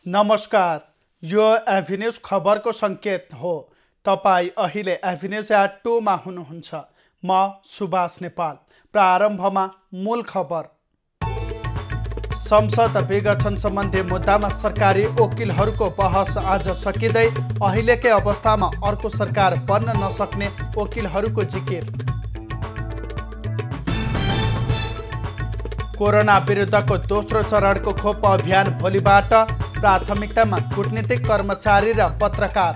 नमस्कार, यो एभिन्यूज खबरको सङ्केत हो। तपाईँ अहिले एभिन्यूज @2 मा हुनुहुन्छ। म सुभाष नेपाल। प्रारम्भमा मूल खबर। संसद विघटन सम्बन्धी मुद्दामा सरकारी वकिलहरूको बहस आज सकिँदै अहिलेकै अवस्थामा अर्को सरकार बन्न नसक्ने वकिलहरूको जिकिर। कोरोना विरुद्धको दोस्रो चरणको खोप अभियान भोलिबाट, प्राथमिकतामा कूटनीतिक कर्मचारी र पत्रकार।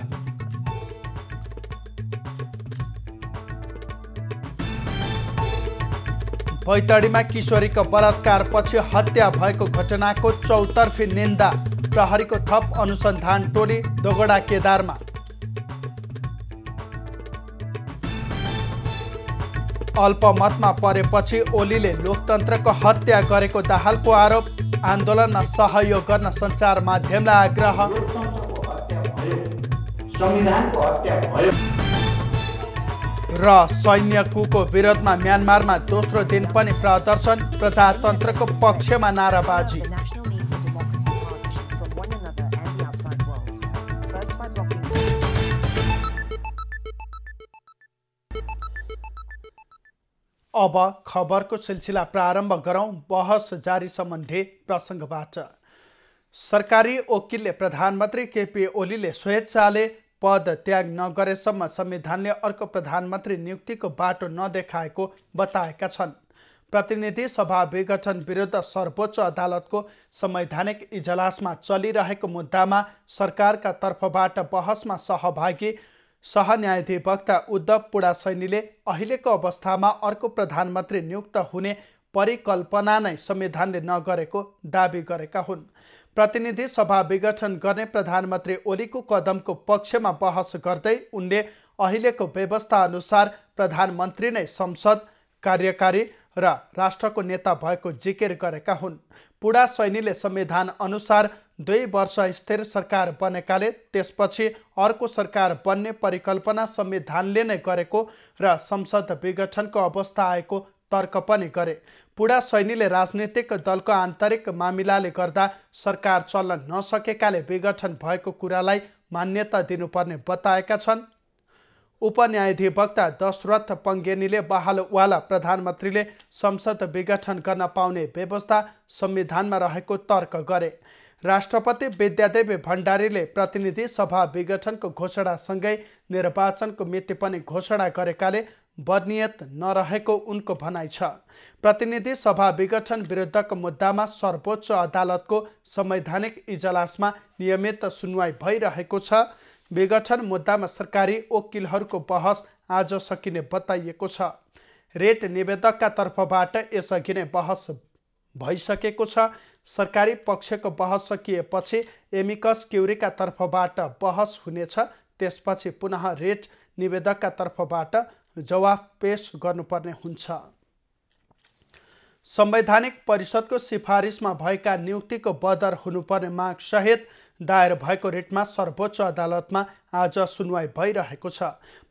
बैतडीमा किशोरीको बलात्कारपछि हत्या भएको घटनाको चौतर्फी निन्दा, प्रहरीको थप अनुसन्धान टोली दोगडा केदारमा। अल्पमतमा परेपछि ओलीले लोकतन्त्रको हत्या गरेको दाहालको आरोप, आन्दोलनमा सहयोग गर्न सञ्चार माध्यमलाई आग्रह। र सैन्य कुको विरोधमा म्यानमारमा दोस्रो दिन पनि प्रदर्शन, प्रजातन्त्रको पक्षमा नाराबाजी। अब खबरको सिलसिला प्रारम्भ गरौँ। बहस जारी सम्बन्धी प्रसङ्गबाट। सरकारी वकिलले प्रधानमन्त्री केपी ओलीले स्वेच्छाले पद त्याग नगरेसम्म संविधानले अर्को प्रधानमन्त्री नियुक्तिको बाटो नदेखाएको बताएका छन्। प्रतिनिधि सभा विघटन विरुद्ध सर्वोच्च अदालतको संवैधानिक इजलासमा चलिरहेको मुद्दामा सरकारका तर्फबाट बहसमा सहभागी सहन्यायाधिवक्ता उद्धव पुडासैनीले अहिलेको अवस्थामा अर्को प्रधानमन्त्री नियुक्त हुने परिकल्पना नै संविधानले नगरेको दाबी गरेका हुन्। प्रतिनिधि सभा विघटन गर्ने प्रधानमन्त्री ओलीको कदमको पक्षमा बहस गर्दै उनले अहिलेको व्यवस्था अनुसार प्रधानमन्त्री नै संसद, कार्यकारी र राष्ट्रको नेता भएको जिकिर गरेका हुन्। पुडासैनीले संविधान अनुसार 2 वर्ष स्थिर सरकार बनेकाले त्यसपछि अर्को सरकार बन्ने परिकल्पना संविधानले नै गरेको र संसद विघटनको अवस्था आएको तर्क पनि गरे। पुडासैनीले राजनीतिक दलको आन्तरिक मामिलाले गर्दा सरकार चल्न नसकेकाले विघटन भएको कुरालाई मान्यता दिनुपर्ने बताएका छन्। उपन्यायाधिवक्ता दशरथ पङ्गेनीले बहालवाला प्रधानमन्त्रीले संसद विघटन गर्न पाउने व्यवस्था संविधानमा रहेको तर्क गरे। राष्ट्रपति विद्यादेवी भण्डारीले प्रतिनिधि सभा विघटनको घोषणासँगै निर्वाचनको मिति पनि घोषणा गरेकाले बदनियत नरहेको उनको भनाइ छ। प्रतिनिधि सभा विघटन विरुद्धको मुद्दामा सर्वोच्च अदालतको संवैधानिक इजलासमा नियमित सुनवाई भइरहेको छ। विघटन मुद्दामा सरकारी वकिलहरूको बहस आज सकिने बताइएको छ। रेट निवेदकका तर्फबाट यसअघि नै बहस भइसकेको छ। सरकारी पक्षको बहस सकिएपछि एमिकस क्युरीका तर्फबाट बहस हुनेछ। त्यसपछि पुनः रेट निवेदकका तर्फबाट जवाफ पेश गर्नुपर्ने हुन्छ। संवैधानिक परिषदको सिफारिसमा भएका नियुक्तिको बदर हुनुपर्ने माग सहित दायर भएको रिटमा सर्वोच्च अदालतमा आज सुनवाई भइरहेको छ।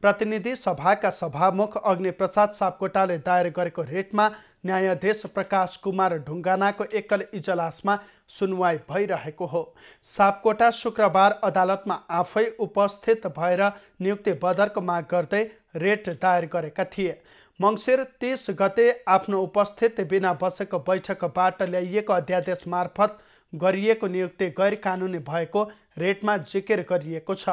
प्रतिनिधि सभाका सभामुख अग्निप्रसाद सापकोटाले दायर गरेको रिटमा न्यायाधीश प्रकाश कुमार ढुङ्गानाको एकल इजलासमा सुनवाई भइरहेको हो। सापकोटा शुक्रबार अदालतमा आफै उपस्थित भएर नियुक्ति बदरको माग गर्दै रेट दायर गरेका थिए। मङ्सिर 30 गते आफ्नो उपस्थिति बिना बसेको बैठकबाट ल्याइएको अध्यादेश मार्फत गरिएको नियुक्ति गैर कानुनी भएको रेटमा जिकिर गरिएको छ।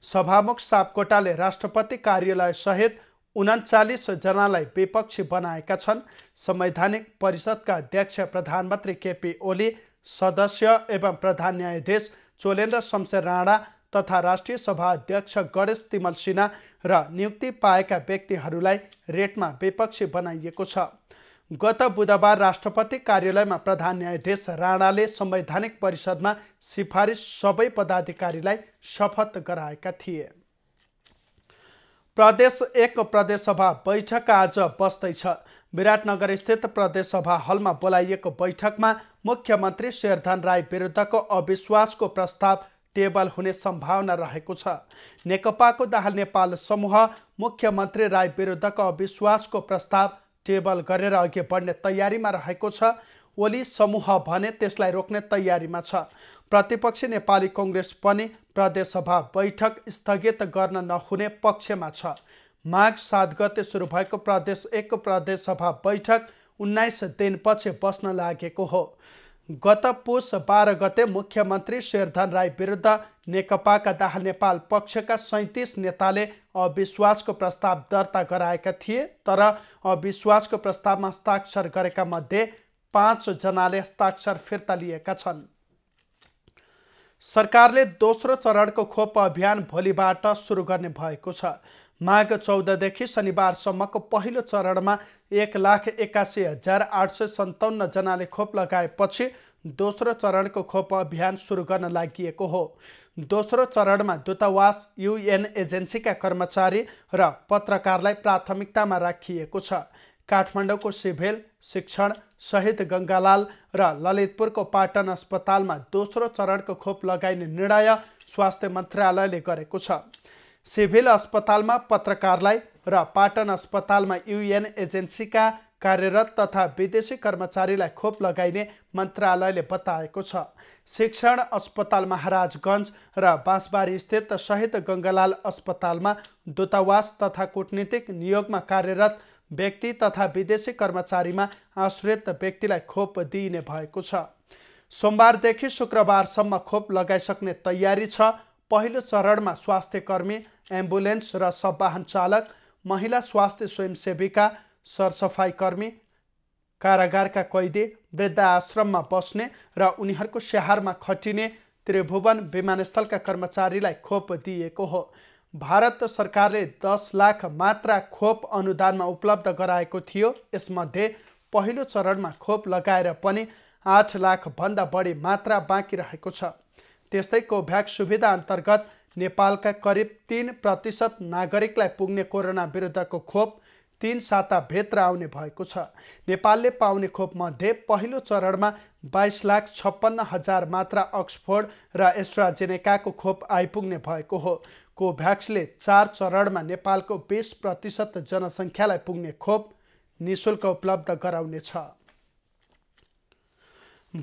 सभामुख सापकोटाले राष्ट्रपति कार्यालय सहित 39 जनालाई विपक्षी बनाएका छन्। संवैधानिक परिषदका अध्यक्ष प्रधानमन्त्री केपी ओली, सदस्य एवं प्रधान न्यायाधीश चोलेन्द्र शमशेर राणा तथा राष्ट्रिय सभा अध्यक्ष गणेश तिमल सिन्हा र नियुक्ति पाएका व्यक्तिहरूलाई रेटमा विपक्षी बनाइएको छ। गत बुधबार राष्ट्रपति कार्यालयमा प्रधान न्यायाधीश राणाले संवैधानिक परिषदमा सिफारिस सबै पदाधिकारीलाई शपथ गराएका थिए। प्रदेश 1 प्रदेशसभा बैठक आज बस्दैछ। विराटनगर स्थित प्रदेशसभा हलमा बोलाइएको बैठकमा मुख्यमन्त्री शेरधन राई विरुद्धको अविश्वासको प्रस्ताव टेबल हुने सम्भावना रहेको छ। नेकपाको दाहाल नेपाल समूह मुख्यमन्त्री राई विरुद्धको अविश्वासको प्रस्ताव टेबल गरेर अघि बढ्ने तयारीमा रहेको छ। ओली समूह भने त्यसलाई रोक्ने तयारीमा छ। प्रतिपक्षी नेपाली कङ्ग्रेस पनि प्रदेशसभा बैठक स्थगित गर्न नहुने पक्षमा छ। माघ 7 गते सुरु भएको प्रदेश 1 को प्रदेशसभा बैठक 19 दिनपछि बस्न लागेको हो। गत पुस 12 गते मुख्यमन्त्री शेरधन राई विरुद्ध नेकपाका दाहाल नेपाल पक्षका 37 नेताले अविश्वासको प्रस्ताव दर्ता गराएका थिए, तर अविश्वासको प्रस्तावमा हस्ताक्षर गरेका मध्ये 5 जनाले हस्ताक्षर फिर्ता लिएका छन्। सरकारले दोस्रो चरणको खोप अभियान भोलिबाट सुरु गर्ने भएको छ। माघ 14 देखि शनिबारसम्मको पहिलो चरणमा 1,81,857 जनाले खोप लगाएपछि दोस्रो चरणको खोप अभियान सुरु गर्न लागि हो। दोस्रो चरणमा दूतावास, UN एजेन्सीका कर्मचारी र पत्रकारलाई प्राथमिकतामा राखिएको छ। काठमाडौँको सिभिल, शिक्षण, शहीद गङ्गालाल र ललितपुरको पाटन अस्पतालमा दोस्रो चरणको खोप लगाइने निर्णय स्वास्थ्य मन्त्रालयले गरेको छ। सिभिल अस्पतालमा पत्रकारलाई र पाटन अस्पतालमा UN एजेन्सीका कार्यरत तथा विदेशी कर्मचारीलाई खोप लगाइने मन्त्रालयले बताएको छ। शिक्षण अस्पताल महाराजगञ्ज र बाँसबारी स्थित शहीद गङ्गालाल अस्पतालमा दूतावास तथा कूटनीतिक नियोगमा कार्यरत व्यक्ति तथा विदेशी कर्मचारीमा आश्रित व्यक्तिलाई खोप दिइने भएको छ। सोमबारदेखि शुक्रबारसम्म खोप लगाइसक्ने तयारी छ। पहिलो चरणमा स्वास्थ्यकर्मी, एम्बुलेन्स र सवाहन चालक, महिला स्वास्थ्य स्वयंसेविका, सरसफाई कर्मी, कारागारका कैदी, वृद्ध आश्रममा बस्ने र उनीहरूको स्याहारमा खटिने त्रिभुवन विमानस्थलका कर्मचारीलाई खोप दिएको हो। भारत सरकारले 10 लाख मात्रा खोप अनुदानमा उपलब्ध गराएको थियो। यसमध्ये पहिलो चरणमा खोप लगाएर पनि 8 लाख भन्दा बढी मात्रा बाँकी रहेको छ। त्यस्तै कोभ्याक्स सुविधा अन्तर्गत नेपालका करिब 3% नागरिकलाई पुग्ने कोरोना विरुद्धको खोप 3 साताभित्र आउने भएको छ। नेपालले पाउने खोपमध्ये पहिलो चरणमा 22,56,000 मात्रा अक्सफोर्ड र एस्ट्राजेनेकाको खोप आइपुग्ने भएको हो। कोभ्याक्सले 4 चरणमा नेपालको 20% जनसङ्ख्यालाई पुग्ने खोप निःशुल्क उपलब्ध गराउनेछ।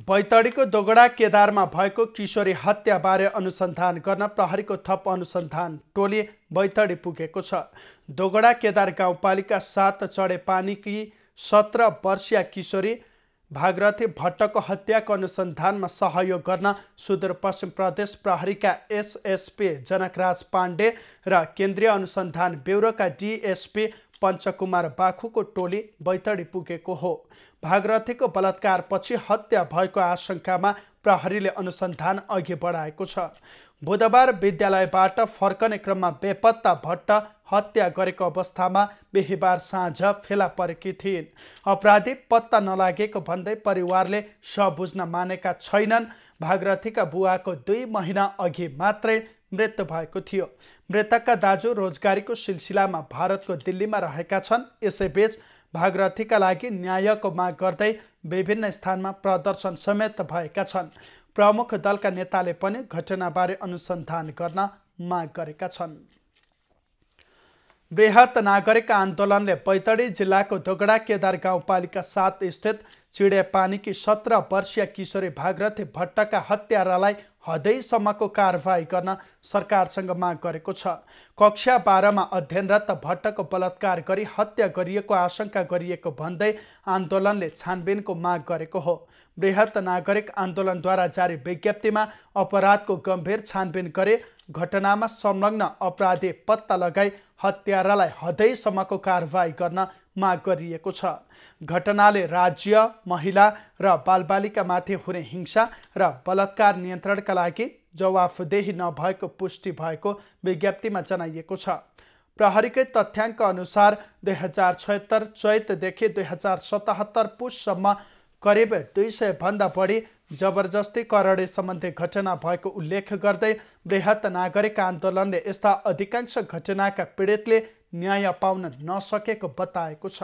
बैतडीको दोगडा केदारमा भएको किशोरी हत्याबारे अनुसन्धान गर्न प्रहरीको थप अनुसन्धान टोली बैतडी पुगेको छ। दोगडा केदार गाउँपालिका 7 चढेपानीकी 17 वर्षीय किशोरी भागरथी भट्टको हत्याको अनुसन्धानमा सहयोग गर्न सुदूरपश्चिम प्रदेश प्रहरीका SSP जनकराज पाण्डे र केन्द्रीय अनुसन्धान ब्युरोका DSP पञ्चकुमार बाखुको टोली बैतडी पुगेको हो। भागरथीको बलात्कारपछि हत्या भएको आशंकामा प्रहरीले अनुसन्धान अघि बढाएको छ। बुधबार विद्यालयबाट फर्कने क्रममा बेपत्ता भट्ट हत्या गरेको अवस्थामा बिहीबार साँझ फेला परेकी थिइन्। अपराधी पत्ता नलागेको भन्दै परिवारले शव बुझ्न मानेका छैनन्। भागरथीका बुवाको 2 महिना अघि मात्रै मृत्यु भएको थियो। मृतकका दाजु रोजगारीको सिलसिलामा भारतको दिल्लीमा रहेका छन्। यसैबीच भागरथीका लागि न्यायको माग गर्दै विभिन्न स्थानमा प्रदर्शन समेत भएका छन्। प्रमुख दलका नेताले पनि घटनाबारे अनुसन्धान गर्न माग गरेका छन्। बृहत नागरिक आन्दोलनले बैतडी जिल्लाको दोगडा केदार गाउँपालिका 7 स्थित चिडेपानीकी 17 वर्षीय किशोरी भागरथी भट्टका हत्यारालाई हदैसम्मको कारवाही गर्न सरकारसँग माग गरेको छ। कक्षा 12 मा अध्ययनरत भट्टको बलात्कार गरी हत्या गरिएको आशंका गरिएको भन्दै आन्दोलनले छानबिनको माग गरेको हो। बृहत नागरिक आन्दोलनद्वारा जारी विज्ञप्तिमा अपराधको गम्भीर छानबिन गरे, घटनामा संलग्न अपराधी पत्ता लगाई हत्यारालाई हदैसम्मको कारवाही गर्न माग गरिएको छ। घटनाले राज्य, महिला र बालबालिकामाथि हुने हिंसा र बलात्कार नियन्त्रणका लागि जवाफदेही नभएको पुष्टि भएको विज्ञप्तिमा जनाइएको छ। प्रहरीकै तथ्याङ्क अनुसार 2076 चैतदेखि 2077 पुससम्म करिब 200 भन्दा बढी जबरजस्ती करडे सम्बन्धी घटना भएको उल्लेख गर्दै बृहत नागरिक आन्दोलनले यस्ता अधिकांश घटनाका पीडितले न्याय पाउन नसकेको बताएको छ।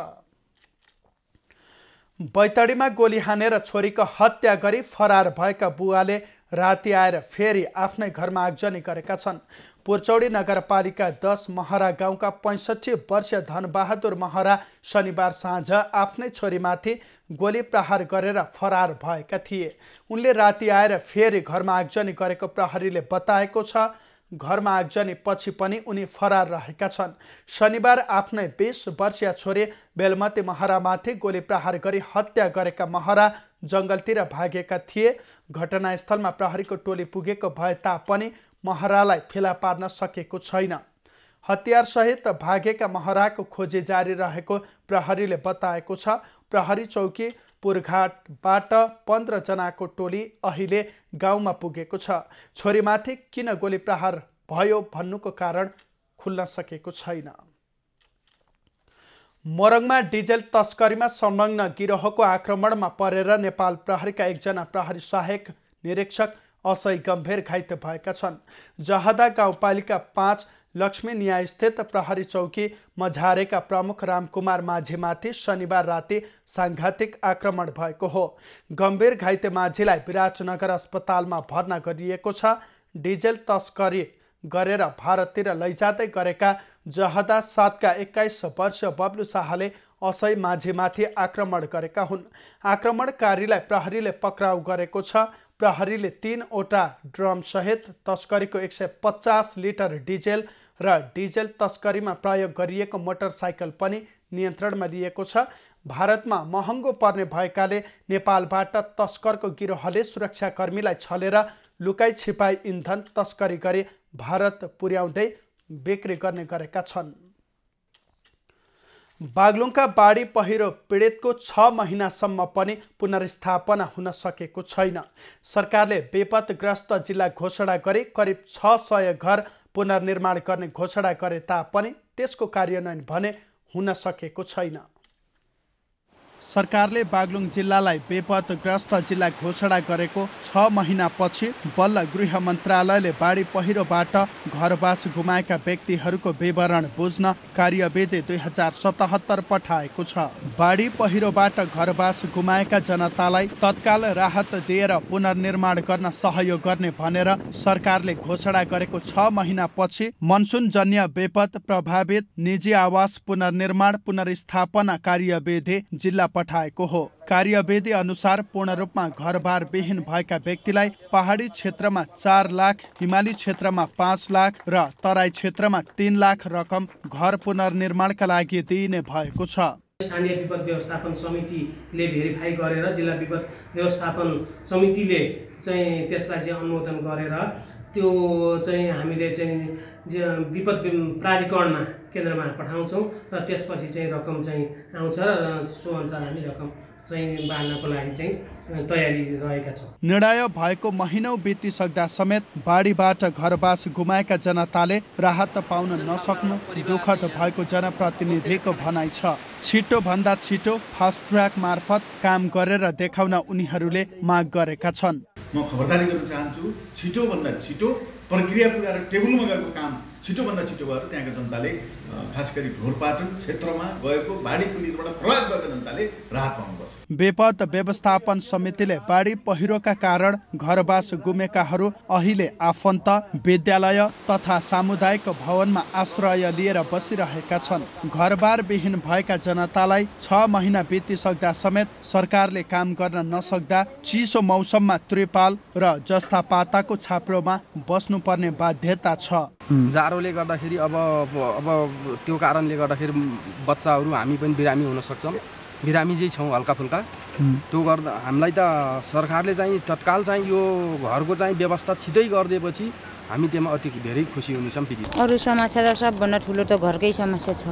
बैतडीमा गोली हानेर छोरीको हत्या गरी फरार भएका बुवाले राति आएर फेरि आफ्नै घरमा आगजनी गरेका छन्। पुर्चौडी नगरपालिका 10 महरा गाउँका 65 वर्षीय धनबहादुर महरा शनिबार साँझ आफ्नै छोरीमाथि गोली प्रहार गरेर फरार भएका थिए। उनले राति आएर फेरि घरमा आगजनी गरेको प्रहरीले बताएको छ। घरमा आगजनी पछि पनि उनी फरार रहेका छन्। शनिबार आफ्नै 20 वर्षीय छोरी बेलमती महरामाथि गोली प्रहार गरी हत्या गरेका महरा जङ्गलतिर भागेका थिए। घटनास्थलमा प्रहरीको टोली पुगेको भए तापनि महरालाई फेला पार्न सकेको छैन। हतियारसहित भागेका महराको खोजी जारी रहेको प्रहरीले बताएको छ। प्रहरी चौकी पुरघाटबाट 15 जनाको टोली अहिले गाउँमा पुगेको छ। छोरीमाथि किन गोली प्रहार भयो भन्नुको कारण खुल्न सकेको छैन। मोरङमा डिजेल तस्करीमा संलग्न गिरोहको आक्रमणमा परेर नेपाल प्रहरीका एकजना प्रहरी सहायक निरीक्षक असै गम्भीर घाइते भएका छन्। जहदा गाउँपालिका 5 लक्ष्मी न्यायस्थित प्रहरी चौकी मझारेका प्रमुख रामकुमार माझीमाथि शनिबार राति साङ्घातिक आक्रमण भएको हो। गम्भीर घाइते माझीलाई विराटनगर अस्पतालमा भर्ना गरिएको छ। डिजेल तस्करी गरेर भारततिर लैजाँदै गरेका जहदा 7 का 21 वर्षीय बब्लु शाहले असै माझीमाथि आक्रमण गरेका हुन्। आक्रमणकारीलाई प्रहरीले पक्राउ गरेको छ। प्रहरीले 3वटा ड्रम सहित तस्करीको 150 लिटर डिजेल र डिजेल तस्करीमा प्रयोग गरिएको मोटरसाइकल पनि नियन्त्रणमा लिएको छ। भारतमा महँगो पर्ने भएकाले नेपालबाट तस्करको गिरोहले सुरक्षाकर्मीलाई छलेर लुकाई छिपाई इन्धन तस्करी गरी भारत पुर्याउँदै बिक्री गर्ने गरेका छन्। बागलुङका बाढी पहिरो पीडितको 6 महिनासम्म पनि पुनर्स्थापना हुन सकेको छैन। सरकारले विपदग्रस्त जिल्ला घोषणा गरी करिब 600 घर पुनर्निर्माण गर्ने घोषणा गरे तापनि त्यसको कार्यान्वयन भने हुन सकेको छैन। सरकारले बागलुङ जिल्लालाई विपदग्रस्त जिल्ला घोषणा गरेको 6 महिनापछि बल्ल गृह मन्त्रालयले बाढी पहिरोबाट घरबास गुमाएका व्यक्तिहरूको विवरण बुझ्न कार्यविधि 2077 पठाएको छ। बाढी पहिरोबाट घरबास गुमाएका जनतालाई तत्काल राहत दिएर पुनर्निर्माण गर्न सहयोग गर्ने भनेर सरकारले घोषणा गरेको 6 महिनापछि मनसुनजन्य विपद प्रभावित निजी आवास पुनर्निर्माण पुनर्स्थापना कार्यविधि जिल्ला पठाएको हो। कार्यविधि अनुसार पूर्ण रूपमा घरबार विहीन भएका व्यक्तिलाई पहाडी क्षेत्रमा 4 लाख, हिमाली क्षेत्रमा 5 लाख र तराई क्षेत्रमा 3 लाख रकम घर पुनर्निर्माणका लागि दिइने भएको छ। स्थानीय विपद व्यवस्थापन समितिले भेरिफाई गरेर जिल्ला विपद व्यवस्थापन समितिले चाहिँ त्यसलाई चाहिँ अनुमोदन गरेर त्यो चाहिँ हामीले चाहिँ विपद प्राधिकरणमा केन्द्रमा पठाउँछौँ र त्यसपछि चाहिँ रकम चाहिँ आउँछ र सो अनुसार हामी रकम चाहिँ बाँड्नको लागि चाहिँ तयारी रहेका छौँ। निर्णय भएको महिनौँ बितिसक्दा समेत बाढीबाट घरबास गुमाएका जनताले राहत पाउन नसक्नु दुःखद भएको जनप्रतिनिधिको भनाइ छ। छिटो भन्दा छिटो फास्ट ट्र्याक मार्फत काम गरेर देखाउन उनीहरूले माग गरेका छन्। म खबरदारी गर्न चाहन्छु, छिटो भन्दा छिटो प्रक्रिया पुऱ्याएर टेबलमा गएको काम छिटो भन्दा छिटो भएर त्यहाँका जनताले खास गरी ढोरपाटन क्षेत्रमा गएको बाढी पीडितबाट प्रभावित भएका जनताले राहत पाउनुपर्छ। विपद व्यवस्थापन समितिले बाढी पहिरोका कारण घरबास गुमेकाहरू अहिले आफन्त, विद्यालय तथा सामुदायिक भवनमा आश्रय लिएर बसिरहेका छन्। घरबार विहीन भएका जनतालाई 6 महिना बितिसक्दा समेत सरकारले काम गर्न नसक्दा चिसो मौसममा त्रिपाल र जस्ता पाताको छाप्रोमा बस्नुपर्ने बाध्यता छ। जाडोले गर्दाखेरि अब त्यो कारणले गर्दाखेरि बच्चाहरू हामी पनि बिरामी हुन सक्छौँ। बिरामी चाहिँ छौँ हल्का फुल्का। त्यो गर्दा हामीलाई त सरकारले चाहिँ तत्काल चाहिँ यो घरको चाहिँ व्यवस्था छिटै गरिदिएपछि हामी त्यसमा अति धेरै खुसी हुनेछौँ। अरू समस्या त सबभन्दा ठुलो त घरकै समस्या छ,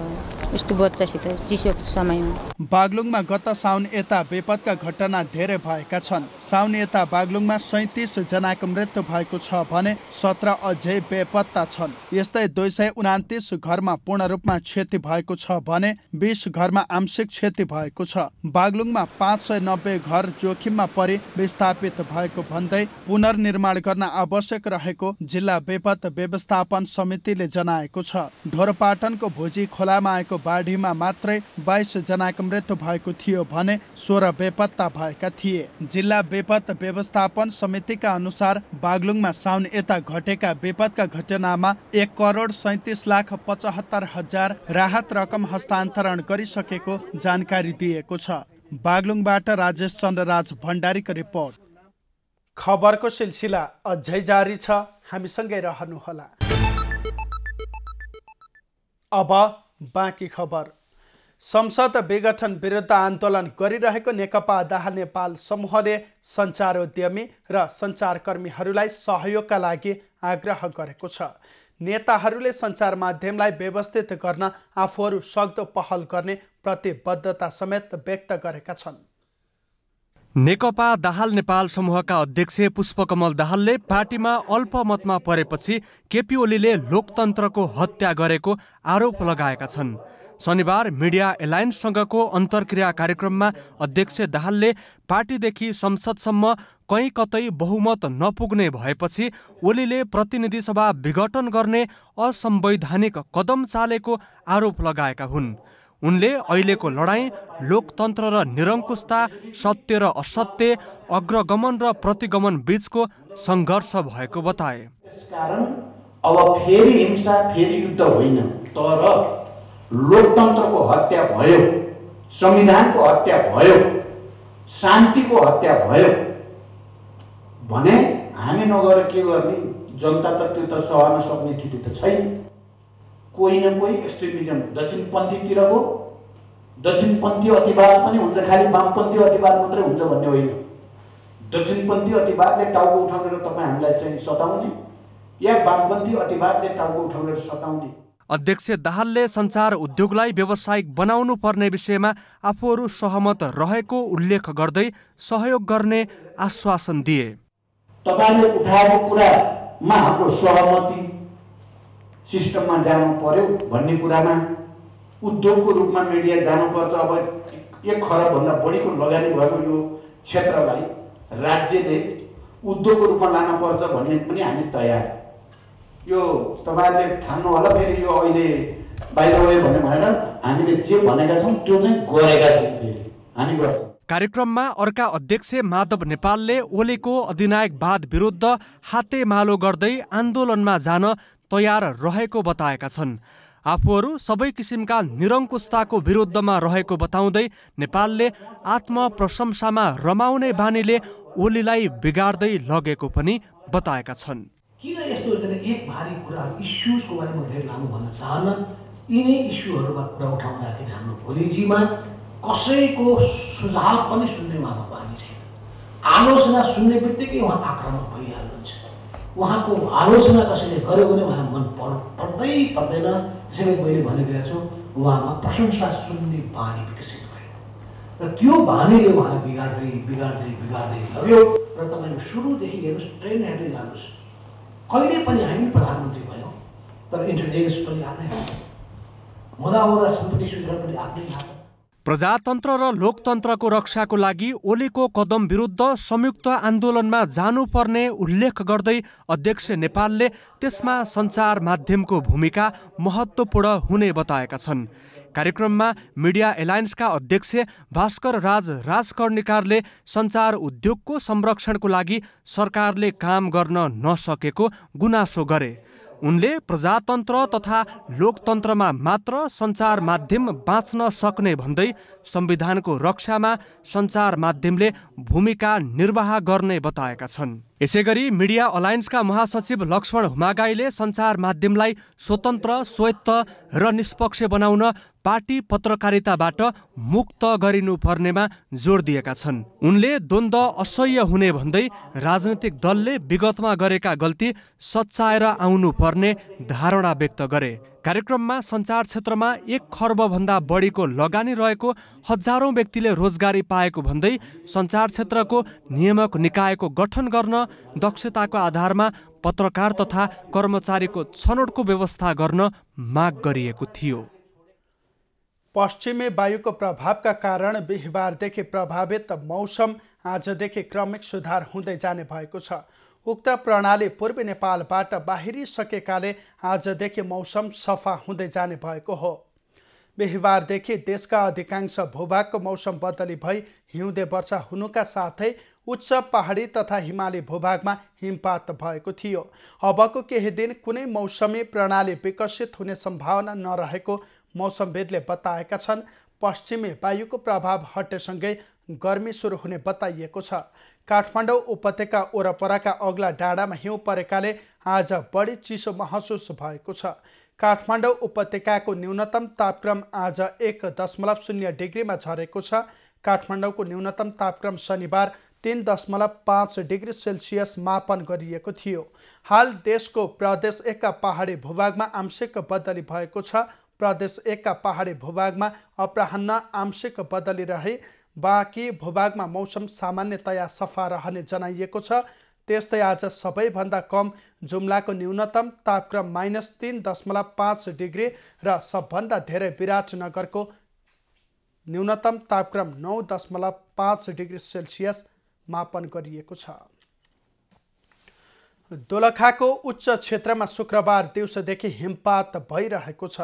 यस्तो बच्चासित चिसो समयमा। बागलुङमा गत साउन यता विपदका घटना धेरै भएका छन्। साउन यता बागलुङमा 37 जनाको मृत्यु भएको छ भने 17 अझै बेपत्ता छन्। यस्तै 229 घरमा पूर्ण रूपमा क्षति भएको छ भने 20 घरमा आंशिक क्षति भएको छ। बागलुङमा 500 590 घर जोखिममा परे विस्थापित भएको भन्दै पुनर्निर्माण गर्न आवश्यक रहेको जिल्ला विपद व्यवस्थापन समितिले जनाएको छ। ढोरपाटनको भोजी खोलामा आएको बाढीमा मात्रै 22 जनाको मृत्यु भएको थियो भने 16 बेपत्ता भएका थिए। जिल्ला विपद व्यवस्थापन समितिका अनुसार बागलुङमा साउन यता घटेका विपदका घटनामा 1,37,75,000 राहत रकम हस्तान्तरण गरिसकेको जानकारी दिएको छ। बागलुङबाट राजेश चन्द्रराज भण्डारीको रिपोर्ट। खबरको सिलसिला अझै जारी छ, हामीसँगै रहनुहोला। अब बाँकी खबर। संसद विघटन विरुद्ध आन्दोलन गरिरहेको नेकपा दाहाल नेपाल समूहले सञ्चारोद्यमी र सञ्चारकर्मीहरूलाई सहयोगका लागि आग्रह गरेको छ। नेताहरूले सञ्चार माध्यमलाई व्यवस्थित गर्न आफूहरू सक्दो पहल गर्ने प्रतिबद्धता समेत व्यक्त गरेका छन्। नेकपा दाहाल नेपाल समूहका अध्यक्ष पुष्पकमल दाहालले पार्टीमा अल्पमतमा परेपछि केपी ओलीले लोकतन्त्रको हत्या गरेको आरोप लगाएका छन्। शनिबार मिडिया एलायन्ससँगको अन्तर्क्रिया कार्यक्रममा अध्यक्ष दाहालले पार्टीदेखि संसदसम्म कहीँ कतै बहुमत नपुग्ने भएपछि ओलीले प्रतिनिधि सभा विघटन गर्ने असंवैधानिक कदम चालेको आरोप लगाएका हुन्। उनले अहिलेको लडाईँ लोकतन्त्र र निरङ्कुशता, सत्य र असत्य, अग्रगमन र प्रतिगमन बीचको सङ्घर्ष भएको बताए। त्यसकारण अब फेरि हिंसा, फेरि युद्ध होइन, तर लोकतन्त्रको हत्या भयो, संविधानको हत्या भयो, शान्तिको हत्या भयो भने हामी नगएर के गर्ने? जनता त त्यो त सहन सक्ने स्थिति त छैन। कोही न कोही एक्सट्रिमिजम, दक्षिणपन्थीतिरको दक्षिणपन्थी अतिवाद पनि हुन्छ, खालि वामपन्थी अतिवाद मात्रै हुन्छ भन्ने होइन। दक्षिणपन्थी अतिवादले टाउको उठाउनेर तपाईँ हामीलाई चाहिँ सताउने या वामपन्थी अतिवादले टाउको उठाउनेर सताउने। अध्यक्ष दाहालले सञ्चार उद्योगलाई व्यावसायिक बनाउनु पर्ने विषयमा आफूहरू सहमत रहेको उल्लेख गर्दै सहयोग गर्ने आश्वासन दिए। तपाईले उठाएको कुरामा हाम्रो सहमति सिस्टममा जानु पर्यो भन्ने कुरामा उद्योगको रूपमा मिडिया जानुपर्छ। अब 1 खरबभन्दा बढीको लगानी भएको यो क्षेत्रलाई राज्यले उद्योगको रूपमा लानुपर्छ भन्ने पनि हामी तयार। यो तपाईहरुले ठान्नु होला फेरि यो अहिले बाहिर गयो भनेर हामीले जे भनेका छौं त्यो चाहिँ गरेका छौं, फेरि हामी गर्छौं। कार्यक्रममा अर्का अध्यक्ष माधव नेपालले ओलीको अधिनायकवाद विरुद्ध हातेमालो गर्दै आन्दोलनमा जान तयार रहेको बताएका छन्। आफूहरू सबै किसिमका निरङ्कुशताको विरुद्धमा रहेको बताउँदै नेपालले आत्मप्रशंसामा रमाउने बानीले ओलीलाई बिगार्दै लगेको पनि बताएका छन्। किन यस्तो एक भारी कुराहरू इस्युजको बारेमा धेरै लामो भन्न चाहन्न। यिनै इस्युहरूमा कुरा उठाउँदाखेरि हाम्रो भोलिजीमा कसैको सुझाव पनि सुन्ने उहाँको बानी छैन। आलोचना सुन्ने बित्तिकै उहाँ आक्रामक भइहाल्नुहुन्छ। उहाँको आलोचना कसैले गर्यो भने उहाँलाई मन पर्दै पर्दैन। त्यसैले मैले भनेको छु उहाँमा प्रशंसा सुन्ने बानी विकसित भयो र त्यो बानीले उहाँलाई बिगार्दै बिगार्दै बिगार्दै लग्यो। र तपाईँले सुरुदेखि हेर्नुहोस्, ट्रेन हेर्दै जानुहोस्, कहिले पनि हामी प्रधानमन्त्री भयौँ तर इन्टेलिजेन्स पनि आफ्नै हात, हुँदा सम्पत्ति सूत्र पनि आफ्नै हात। प्रजातन्त्र र लोकतन्त्रको रक्षाको लागि ओलीको कदम विरुद्ध संयुक्त आन्दोलनमा जानुपर्ने उल्लेख गर्दै अध्यक्ष नेपालले त्यसमा सञ्चार माध्यमको भूमिका महत्त्वपूर्ण हुने बताएका छन्। कार्यक्रममा मिडिया एलायन्सका अध्यक्ष भास्कर राज राजकर्णिकारले सञ्चार उद्योगको संरक्षणको लागि सरकारले काम गर्न नसकेको गुनासो गरे। उनले प्रजातन्त्र तथा लोकतन्त्रमा मात्र सञ्चार माध्यम बाँच्न सक्ने भन्दै संविधानको रक्षामा सञ्चार माध्यमले भूमिका निर्वाह गर्ने बताएका छन्। यसैगरी मिडिया अलायन्सका महासचिव लक्ष्मण हुमागाईले सञ्चार माध्यमलाई स्वतन्त्र, स्वायत्त र निष्पक्ष बनाउन पार्टी पत्रकारिताबाट मुक्त गरिनुपर्नेमा जोड दिएका छन्। उनले द्वन्द्व असह्य हुने भन्दै राजनीतिक दलले विगतमा गरेका गल्ती सच्याएर आउनुपर्ने धारणा व्यक्त गरे। कार्यक्रममा सञ्चार क्षेत्रमा 1 खर्बभन्दा बढीको लगानी रहेको हजारौं व्यक्तिले रोजगारी पाएको भन्दै सञ्चार क्षेत्रको नियामक निकायको गठन गर्न, दक्षताको आधारमा पत्रकार तथा कर्मचारीको छनौटको व्यवस्था गर्न माग गरिएको थियो। पश्चिमी वायुको प्रभावका कारण बिहिबारदेखि प्रभावित मौसम आजदेखि क्रमिक सुधार हुँदै जाने भएको छ। उक्त प्रणाली पूर्वी नेपालबाट बाहिरिसकेकाले आजदेखि मौसम सफा हुँदै जाने भएको हो। बिहिबारदेखि देशका अधिकांश भूभागको मौसम बदली भई हिउँदे वर्षा हुनुका साथै उच्च पहाडी तथा हिमाली भूभागमा हिमपात भएको थियो। अबको केही दिन कुनै मौसमी प्रणाली विकसित हुने सम्भावना नरहेको मौसमविदले बताएका छन्। पश्चिमी वायुको प्रभाव हटेसँगै गर्मी सुरु हुने बताइएको छ। काठमाडौँ उपत्यका वरपरका अग्ला डाँडामा हिउँ परेकाले आज बढी चिसो महसुस भएको छ। काठमाडौँ उपत्यकाको न्यूनतम तापक्रम आज 1.0 डिग्रीमा झरेको छ। काठमाडौँको न्यूनतम तापक्रम शनिबार 3.5 डिग्री सेल्सियस मापन गरिएको थियो। हाल देशको प्रदेश 1 का पहाडी भूभागमा आंशिक बदली भएको छ। प्रदेश 1 का पहाडी भूभागमा अपराह्न आंशिक बदली रहे बाँकी भूभागमा मौसम सामान्यतया सफा रहने जनाइएको छ। त्यस्तै आज सबैभन्दा कम जुम्लाको न्यूनतम तापक्रम -3.5 डिग्री र सबभन्दा धेरै विराटनगरको न्यूनतम तापक्रम 9.5 डिग्री सेल्सियस मापन गरिएको छ। दोलखाको उच्च क्षेत्रमा शुक्रबार दिउँसोदेखि हिमपात भइरहेको छ।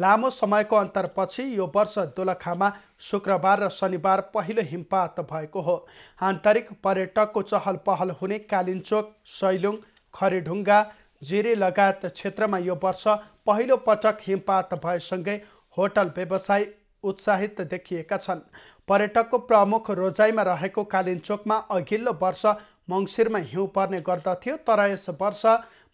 लामो समयको अन्तरपछि यो वर्ष दोलखामा शुक्रबार र शनिबार पहिलो हिमपात भएको हो। आन्तरिक पर्यटकको चहल पहल हुने कालिन्चोक, सैलुङ, खरीढुङ्गा, जिरी लगायत क्षेत्रमा यो वर्ष पहिलो पटक हिमपात भएसँगै होटल व्यवसाय उत्साहित देखिएका छन्। पर्यटकको प्रमुख रोजाइमा रहेको कालिन्चोकमा अघिल्लो वर्ष मङ्सिरमा हिउँ पर्ने गर्दथ्यो, तर यस वर्ष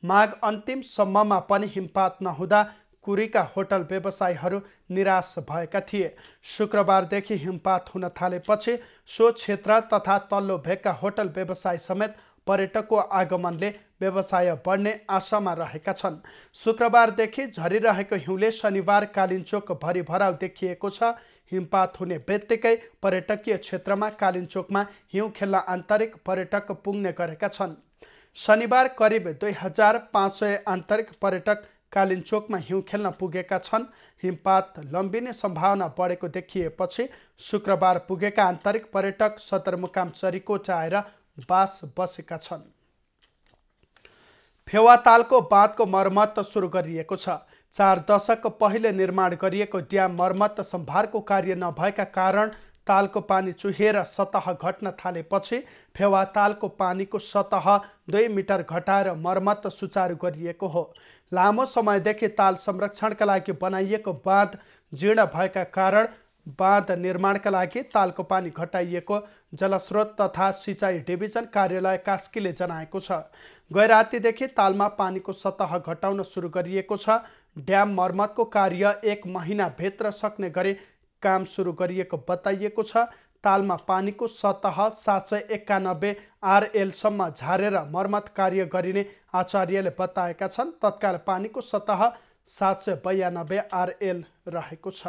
माघ अन्तिमसम्ममा पनि हिमपात नहुँदा कुरीका होटल व्यवसायीहरू निराश भएका थिए। शुक्रबारदेखि हिमपात हुन थालेपछि सो क्षेत्र तथा तल्लो भेगका होटल व्यवसाय समेत पर्यटकको आगमनले व्यवसाय बढ्ने आशामा रहेका छन्। शुक्रबारदेखि झरिरहेको हिउँले शनिबार कालिन्चोक भरिभराउ देखिएको छ। हिमपात हुने बित्तिकै पर्यटकीय क्षेत्रमा कालिन्चोकमा हिउँ खेल्न आन्तरिक पर्यटक पुग्ने गरेका छन्। शनिबार करिब 2500 आन्तरिक पर्यटक कालिन्चोकमा हिउँ खेल्न पुगेका छन्। हिमपात लम्बिने सम्भावना बढेको देखिएपछि शुक्रबार पुगेका आन्तरिक पर्यटक सदरमुकाम चरीकोट आएर बास बसेका छन्। फेवातालको बाँधको मर्मत सुरु गरिएको छ। 4 दशक पहिले निर्माण गरिएको ड्याम मर्मत सम्भारको कार्य नभएका कारण तालको पानी चुहिएर सतह घट्न थालेपछि फेवातालको पानीको सतह 2 मिटर घटाएर मर्मत सुचारू गरिएको हो। लामो समयदेखि ताल संरक्षणका लागि बनाइएको बाँध जीर्ण भएका कारण बाँध निर्माणका लागि तालको पानी घटाइएको जलस्रोत तथा सिँचाइ डिभिजन कार्यालय कास्कीले जनाएको छ। गैरातीदेखि तालमा पानीको सतह घटाउन सुरु गरिएको छ। ड्याम मर्मतको कार्य 1 महिनाभित्र सक्ने गरी काम सुरु गरिएको बताइएको छ। तालमा पानीको सतह 791 RL सम्म झारेर मर्मत कार्य गरिने आचार्यले बताएका छन्। तत्काल पानीको सतह 792 RL रहेको छ।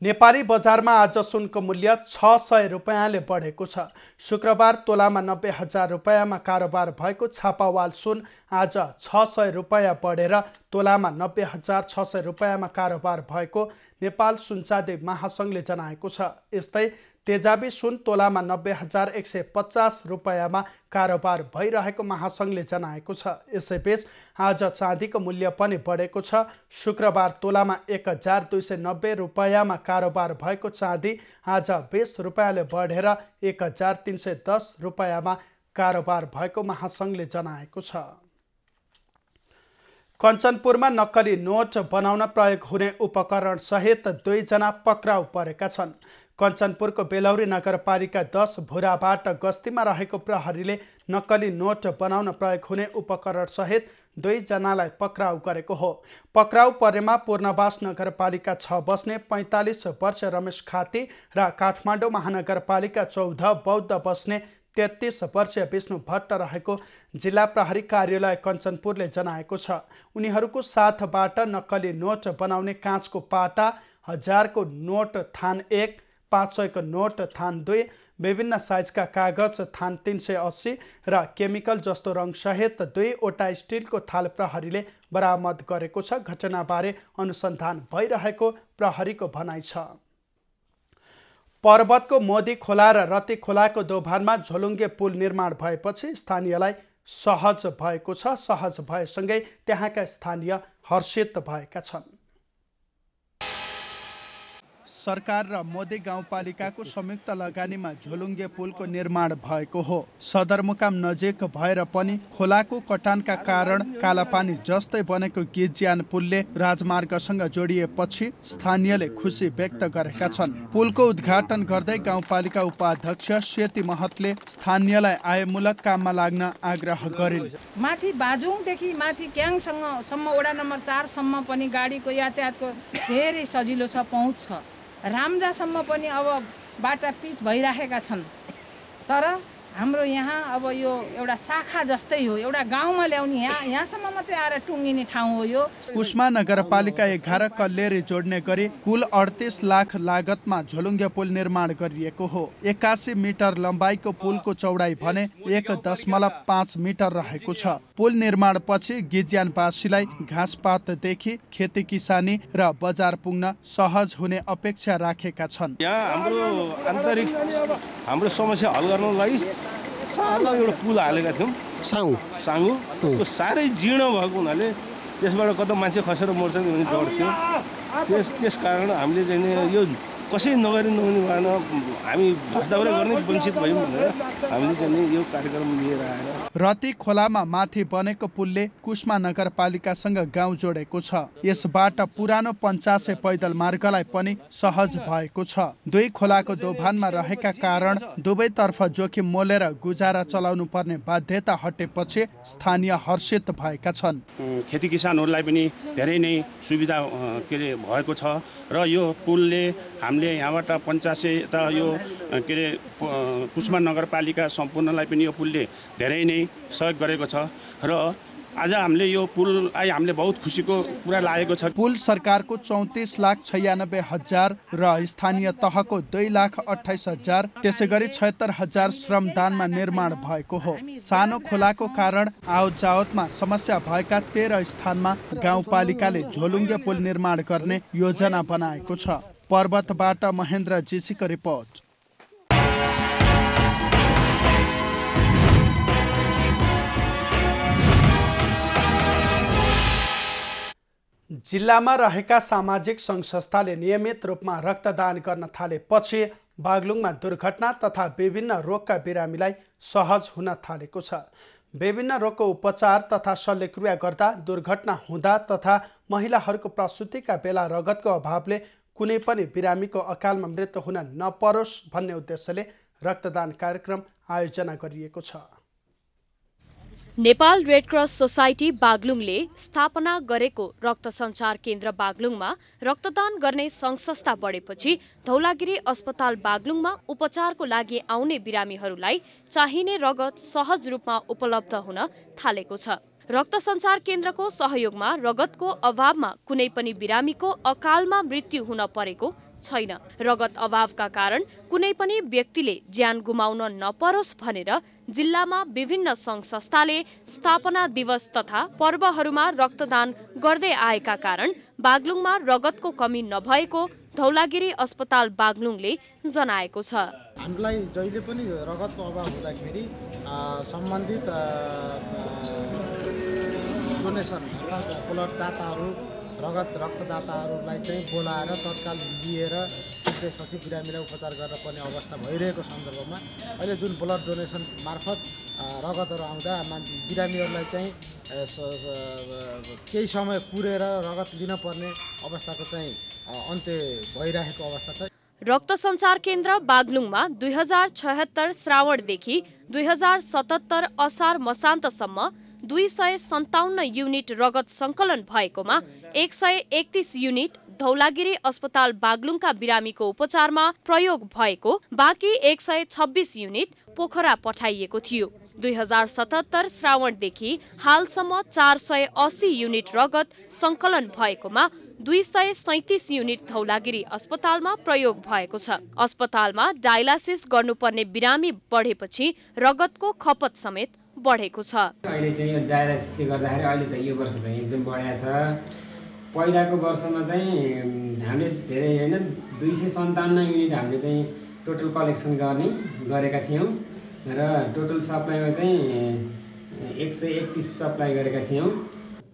नेपाली बजारमा आज सुनको मूल्य 600 रुपैयाँले बढेको छ। शुक्रबार तोलामा 90,000 रुपैयाँमा कारोबार भएको छापावाल सुन आज 600 रुपैयाँ बढेर तोलामा 90,600 रुपैयाँमा कारोबार भएको नेपाल सुनचाँदी महासङ्घले जनाएको छ। यस्तै तेजाबी सुन तोलामा 90,150 रुपैयाँमा कारोबार भइरहेको महासङ्घले जनाएको छ। यसैबीच आज चाँदीको मूल्य पनि बढेको छ। शुक्रबार तोलामा 1,290 रुपैयाँमा कारोबार भएको चाँदी आज 20 रुपैयाँले बढेर 1,310 रुपैयाँमा कारोबार भएको महासङ्घले जनाएको छ। कञ्चनपुरमा नक्कली नोट बनाउन प्रयोग हुने उपकरण सहित 2 जना पक्राउ परेका छन्। कञ्चनपुरको बेलौरी नगरपालिका 10 भुराबाट गस्तीमा रहेको प्रहरीले नक्कली नोट बनाउन प्रयोग हुने उपकरण सहित 2 जनालाई पक्राउ गरेको हो। पक्राउ परेमा पूर्णवास नगरपालिका 6 बस्ने 45 वर्ष रमेश खाती र काठमाडौँ महानगरपालिका 14 बौद्ध बस्ने 33 वर्षीय विष्णु भट्ट रहेको जिल्ला प्रहरी कार्यालय कञ्चनपुरले जनाएको छ। उनीहरूको साथबाट नक्कली नोट बनाउने काँचको पाटा, 1000 को नोट थान 1, 500 को नोट थान 2, विभिन्न साइजका कागज थान 380 र केमिकल जस्तो रङसहित 2वटा स्टिलको थाल प्रहरीले बरामद गरेको छ। घटनाबारे अनुसन्धान भइरहेको प्रहरीको भनाइ छ। पर्वतको मोदी खोला र रती खोलाको दोभानमा झोलुङ्गे पुल निर्माण भएपछि स्थानीयलाई सहज भएको छ। सहज भएसँगै त्यहाँका स्थानीय हर्षित भएका छन्। सरकार र मोदी गाउँपालिकाको संयुक्त लगानीमा झोलुङ्गे पुलको निर्माण भएको हो। सदरमुकाम नजिक भएर पनि खोलाको कटानका कारण कालापानी जस्तै बनेको गिज्यान पुलले राजमार्गसँग जोडिएपछि स्थानीयले खुसी व्यक्त गरेका छन्। पुलको उद्घाटन गर्दै गाउँपालिका उपाध्यक्ष सेती महतले स्थानीयलाई आयमूलक काममा लाग्न आग्रह गरिन्। माथि बाजुङदेखि माथि क्याङसम्म वडा नम्बर 4 सम्म पनि गाडीको यातायातको धेरै सजिलो छ, पहुँच छ। रामजासम्म पनि अब बाटा पिच भइराखेका छन्। तर हाम्रो यहाँ अब यो एउटा शाखा जस्तै हो, एउटा गाउँमा ल्याउने यहाँसम्म मात्रै आएर टुङ्गिने ठाउँ हो यो। कुस्मा नगरपालिका 11 कल्लेरी जोड्ने गरी कुल 38 लाख लागतमा झोलुङ्गे पुल निर्माण गरिएको हो। 81 मिटर लम्बाइको पुलको चौडाइ भने 1.5 मिटर रहेको छ। पुल निर्माणपछि गिज्यानवासीलाई घाँसपातदेखि खेती किसानी र बजार पुग्न सहज हुने अपेक्षा राखेका छन्। यहाँ हाम्रो समस्या हल गर्नलाई सानो एउटा पुल हालेका थियौँ, साङ्गु त्यो साह्रै जीर्ण भएको हुनाले त्यसबाट कता मान्छे खसेर मर्छ कि भन्ने डर थियो। त्यस कारण हामीले चाहिँ यो कसै नगरी नहुने भएन, हामी भ्रष्टाचार गर्ने वञ्चित भयौँ भनेर हामीले चाहिँ यो कार्यक्रम लिएर आएर रती खोलामा माथि बनेको पुलले कुस्मा नगरपालिकासँग गाउँ जोडेको छ। यसबाट पुरानो 50 पैदल मार्गलाई पनि सहज भएको छ। दुई खोलाको दोभानमा रहेका कारण दुवैतर्फ जोखिम मोलेर गुजारा चलाउनु पर्ने बाध्यता हटेपछि स्थानीय हर्षित भएका छन्। खेती किसानहरूलाई पनि धेरै नै सुविधा भएको छ र यो पुलले हामीले यहाँबाट 50 त यो कुस्मा नगरपालिका सम्पूर्णलाई पनि यो पुलले धेरै नै सहयोग गरेको छ र आज हामीले यो पुललाई हामीले बहुत खुसीको कुरा लागेको छ। पुल सरकारको 34,96,000 र स्थानीय तहको 2,28,000 त्यसैगरी 76,000 श्रमदानमा निर्माण भएको हो। सानो खोलाको कारण आवत जावतमा समस्या भएका 13 स्थानमा गाउँपालिकाले झोलुङ्गे पुल निर्माण गर्ने योजना बनाएको छ। पर्वतबाट महेन्द्र जीसीको रिपोर्ट। जिल्लामा रहेका सामाजिक सङ्घ संस्थाले नियमित रूपमा रक्तदान गर्न थालेपछि बागलुङमा दुर्घटना तथा विभिन्न रोगका बिरामीलाई सहज हुन थालेको छ। विभिन्न रोगको उपचार तथा शल्यक्रिया गर्दा दुर्घटना हुँदा तथा महिलाहरूको प्रसुतिका बेला रगतको अभावले कुनै पनि बिरामीको अकालमा मृत्यु हुन नपरोस् भन्ने उद्देश्यले रक्तदान कार्यक्रम आयोजना गरिएको छ। नेपाल रेड क्रस सोसाइटी बागलुङले स्थापना गरेको रक्त सञ्चार केन्द्र बागलुङमा रक्तदान गर्ने सङ्घ संस्था बढेपछि धौलागिरी अस्पताल बागलुङमा उपचारको लागि आउने बिरामीहरूलाई चाहिने रगत सहज रूपमा उपलब्ध हुन थालेको छ। रक्त सञ्चार केन्द्रको सहयोगमा रगतको अभावमा कुनै पनि बिरामीको अकालमा मृत्यु हुन परेको छैन। रगत अभावका कारण कुनै पनि व्यक्तिले ज्यान गुमाउन नपरोस् भनेर जिल्लामा विभिन्न सङ्घ संस्थाले स्थापना दिवस तथा पर्वहरूमा रक्तदान गर्दै आएका कारण बागलुङमा रगतको कमी नभएको धौलागिरी अस्पताल बागलुङले जनाएको छ। हामीलाई जहिले पनि रगतको अभाव हुँदाखेरि सम्बन्धित डोनेसन ब्लड दाताहरू रक्तदाताहरूलाई चाहिँ बोलाएर तत्काल लिएर त्यसपछि बिरामीलाई उपचार गर्न पर्ने अवस्था भइरहेको सन्दर्भमा अहिले जुन ब्लड डोनेसन मार्फत रगतहरू आउँदा बिरामीहरूलाई चाहिँ केही समय कुरेर रगत लिन पर्ने अवस्थाको चाहिँ अन्त्य भइरहेको अवस्था छ। रक्त सञ्चार केन्द्र बागलुङमा 2076 श्रावणदेखि 2077 असार मसान्तसम्म 257 युनिट रगत सङ्कलन भएकोमा 131 युनिट धौलागिरी अस्पताल बागलुङका बिरामीको उपचारमा प्रयोग भएको, बाँकी 126 युनिट पोखरा पठाइएको थियो। 2077 श्रावणदेखि हालसम्म 480 युनिट रगत सङ्कलन भएकोमा 237 युनिट धौलागिरी अस्पतालमा प्रयोग भएको छ। अस्पतालमा डायलासिस गर्नुपर्ने बिरामी बढेपछि रगतको खपत समेत बढेको छ। अहिले चाहिँ डायलासिसले गर्दाखेरि अहिले त यो वर्ष चाहिँ एकदम बढेको छ। पहिलाको वर्षमा चाहिँ हामीले धेरै हैन 257 युनिट हामीले चाहिँ टोटल कलेक्सन गरेका थियौं र टोटल सप्लाईमा चाहिँ 131 सप्लाई गरेका थियौं।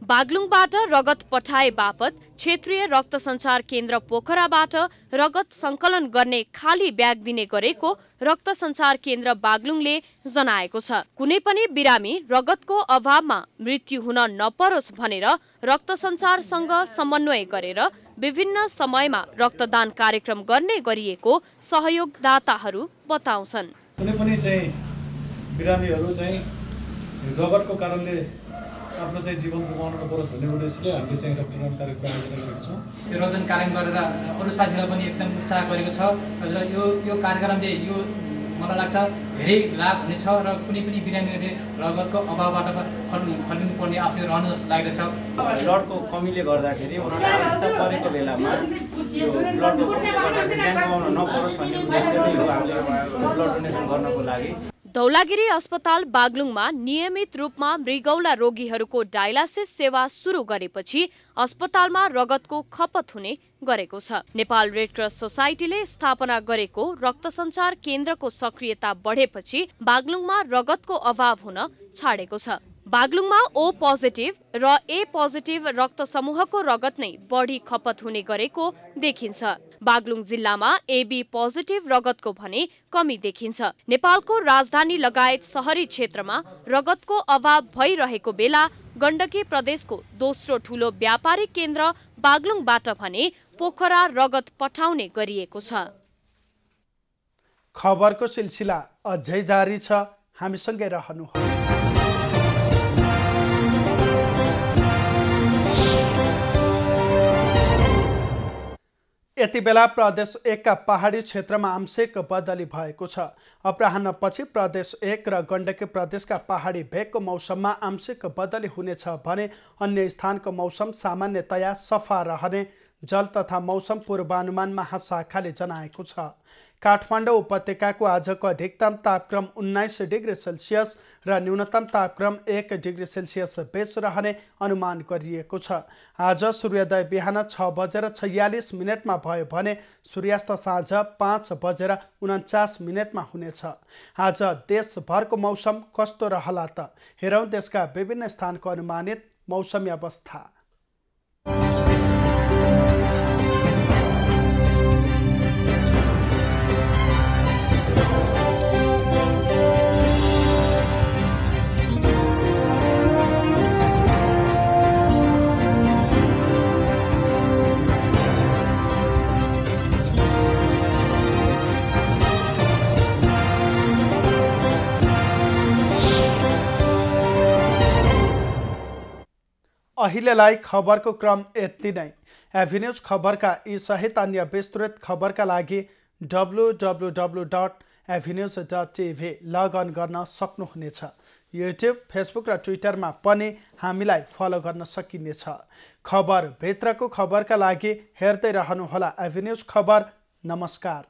बागलुङबाट रगत पठाए बापत क्षेत्रीय रक्त सञ्चार केन्द्र पोखराबाट रगत संकलन गर्ने खाली ब्याग दिने गरेको रक्त सञ्चार केन्द्र बागलुङले जनाएको छ। कुनै पनि बिरामी रगतको अभावमा मृत्यु हुन नपरोस् भनेर रक्त सञ्चारसँग समन्वय गरेर विभिन्न समयमा रक्तदान कार्यक्रम गर्ने गरिएको सहयोगदाताहरू बताउँछन्। कुनै पनि चाहिँ बिरामीहरू चाहिँ रगतको कारणले आफ्नो चाहिँ जीवन गुमाउन नपरोस् भन्ने उद्देश्यले हामीले चाहिँ रक्तदान कार्यक्रम आयोजना गरेका छौँ। यो रक्तदान कार्यक्रम गरेर अरू साथीहरूलाई पनि एकदम उत्साह गरेको छ र यो कार्यक्रमले यो मलाई लाग्छ धेरै लाभ हुनेछ र कुनै पनि बिरामीहरूले रगतको अभावबाट फर्किनु पर्ने आवश्यक रहनु जस्तो लाग्दछ। ब्लडको कमीले गर्दाखेरि उनीहरूले आवश्यकता परेको बेलामा यो ब्लडको कमीले गर्दाखेरि ज्यान गुमाउन नपरोस् भन्ने उद्देश्यले हो हामीले ब्लड डोनेसन गर्नको लागि। धौलागिरी अस्पताल बागलुङमा नियमित रूपमा मृगौला रोगीहरूको डायलासिस सेवा सुरु गरेपछि अस्पतालमा रगतको खपत हुने गरेको छ। नेपाल रेड क्रस सोसाइटीले स्थापना गरेको रक्त सञ्चार केन्द्रको सक्रियता बढेपछि बागलुङमा रगतको अभाव हुन छाडेको छ। बागलुङमा ओ पोजिटिभ र ए पोजिटिभ रक्त समूहको रगत नै बढी खपत हुने गरेको देखिन्छ। बागलुङ जिल्लामा एबी पोजिटिभ रगतको भने कमी देखिन्छ। नेपालको राजधानी लगायत शहरी क्षेत्रमा रगतको अभाव भइरहेको बेला गण्डकी प्रदेशको दोस्रो ठूलो व्यापारिक केन्द्र बागलुङबाट भने पोखरा रगत पठाउने गरिएको छ। खबरको सिलसिला अझै जारी छ, हामीसँगै रहनुहोला। यति बेला प्रदेश 1 का पहाडी क्षेत्रमा आंशिक बदली भएको छ। अपराह्नपछि प्रदेश 1 र गण्डकी प्रदेशका पहाडी भेगको मौसममा आंशिक बदली हुनेछ भने अन्य स्थानको मौसम सामान्यतया सफा रहने जल तथा मौसम पूर्वानुमान महाशाखाले जनाएको छ। काठमाडौँ उपत्यकाको आजको अधिकतम तापक्रम 19 डिग्री सेल्सियस र न्यूनतम तापक्रम 1 डिग्री सेल्सियस बीच रहने अनुमान गरिएको छ। आज सूर्योदय बिहान 6:46 भयो भने सूर्यास्त साँझ 5:49 हुनेछ। आज देशभरको मौसम कस्तो रहला त हेरौँ देशका विभिन्न स्थानको अनुमानित मौसमी अवस्था। अहिलेलाई खबरको क्रम यति नै। एभिन्यूज खबरका यी सहित अन्य विस्तृत खबरका लागि www.avenews.tv लगअन गर्न सक्नुहुनेछ। युट्युब, फेसबुक र ट्विटरमा पनि हामीलाई फलो गर्न सकिनेछ। खबर भित्रको खबरका लागि हेर्दै रहनुहोला एभिन्यूज खबर। नमस्कार।